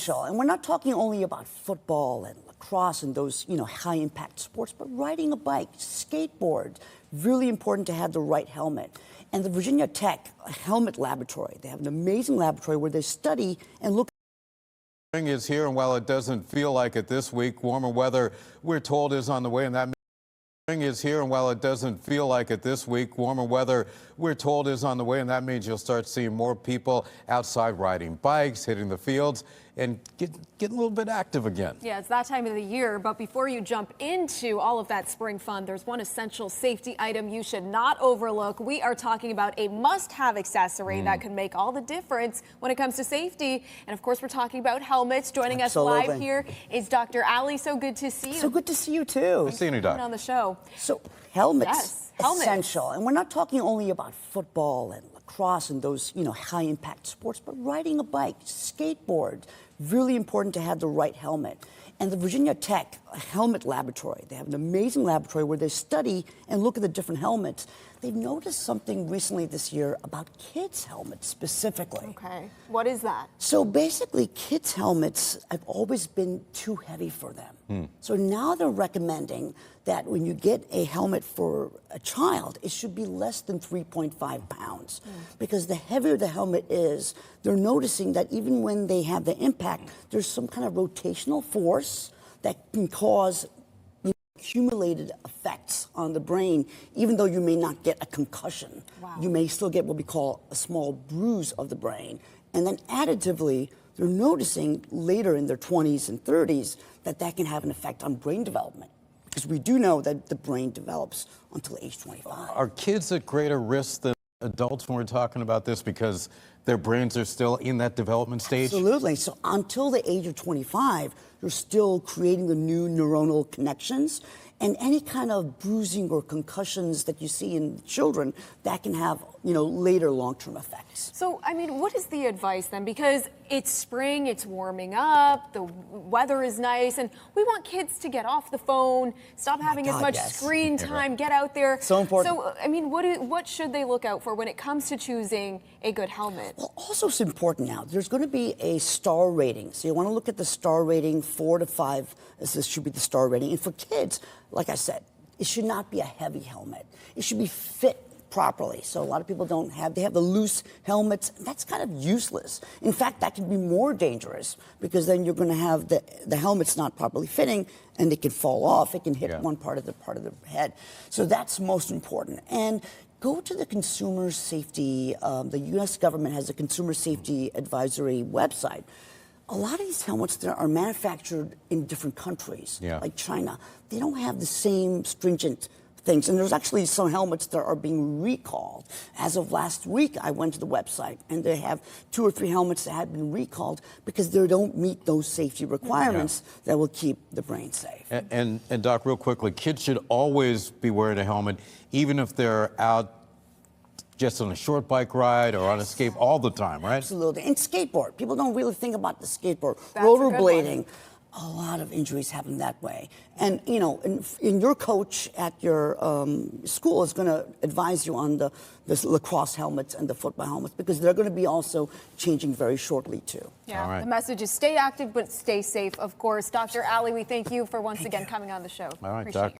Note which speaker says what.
Speaker 1: And we're not talking only about football and lacrosse and those, high impact sports, but riding a bike, skateboard, really important to have the right helmet. And the Virginia Tech Helmet Laboratory, they have an amazing laboratory where they study and look.
Speaker 2: Spring is here, and while it doesn't feel like it this week, warmer weather, we're told, is on the way, and that spring is here, and while it doesn't feel like it this week, warmer weather, we're told, is on the way, and that means you'll start seeing more people outside riding bikes, hitting the fields, and getting a little bit active again.
Speaker 3: Yeah, it's that time of the year, but before you jump into all of that spring fun, there's one essential safety item you should not overlook. We are talking about a must-have accessory that can make all the difference when it comes to safety. And of course, we're talking about helmets. Joining us live here is Dr. Ali. So good to see you.
Speaker 1: So good to see you too.
Speaker 2: Good seeing you, Doc.
Speaker 3: On the show.
Speaker 1: So helmets,
Speaker 3: yes, helmets,
Speaker 1: essential. And we're not talking only about football and lacrosse and those, high impact sports, but riding a bike, skateboard, really important to have the right helmet. And the Virginia Tech Helmet Laboratory, they have an amazing laboratory where they study and look at the different helmets. They've noticed something recently this year about kids' helmets specifically.
Speaker 3: Okay, what is that?
Speaker 1: So basically, kids' helmets have always been too heavy for them. So now they're recommending that when you get a helmet for a child, it should be less than 3.5 pounds. Because the heavier the helmet is, they're noticing that even when they have the impact, there's some kind of rotational force that can cause accumulated effects on the brain. Even though you may not get a concussion, you may still get what we call a small bruise of the brain. And then additively, they're noticing later in their 20s and 30s that can have an effect on brain development. Because we do know that the brain develops until age 25.
Speaker 2: Are kids at greater risk than adults when we're talking about this because their brains are still in that development stage?
Speaker 1: Absolutely. So until the age of 25, you're still creating the new neuronal connections. And any kind of bruising or concussions that you see in children, that can have, later long-term effects.
Speaker 3: So, what is the advice then? Because it's spring, it's warming up, the weather is nice, and we want kids to get off the phone, stop having as much screen time, get out there.
Speaker 1: So important.
Speaker 3: So, what should they look out for when it comes to choosing a good helmet?
Speaker 1: Well, also it's important now. There's going to be a star rating. So you want to look at the star rating, 4 to 5. This should be the star rating. And for kids, like I said, it should not be a heavy helmet. It should be fit properly. So a lot of people they have the loose helmets. That's kind of useless. In fact, that can be more dangerous because then you're going to have the helmet's not properly fitting and it can fall off. It can hit one part of the head. So that's most important. And go to the Consumer Safety, the U.S. government has a Consumer Safety Advisory website. A lot of these helmets that are manufactured in different countries, like China, they don't have the same stringent things. And there's actually some helmets that are being recalled. As of last week, I went to the website, and they have 2 or 3 helmets that have been recalled because they don't meet those safety requirements that will keep the brain safe.
Speaker 2: And Doc, real quickly, kids should always be wearing a helmet, even if they're out just on a short bike ride or on a skate all the time, right?
Speaker 1: Absolutely. And skateboard. People don't really think about the skateboard.
Speaker 3: That's
Speaker 1: rollerblading. A lot of injuries happen that way. And, and your coach at your school is going to advise you on the lacrosse helmets and the football helmets because they're going to be also changing very shortly, too.
Speaker 3: Yeah,
Speaker 2: all right.
Speaker 3: The message is stay active, but stay safe, of course. Dr. Ali, we thank you for once again coming on the show.
Speaker 2: All right,
Speaker 3: Appreciate
Speaker 2: Doc.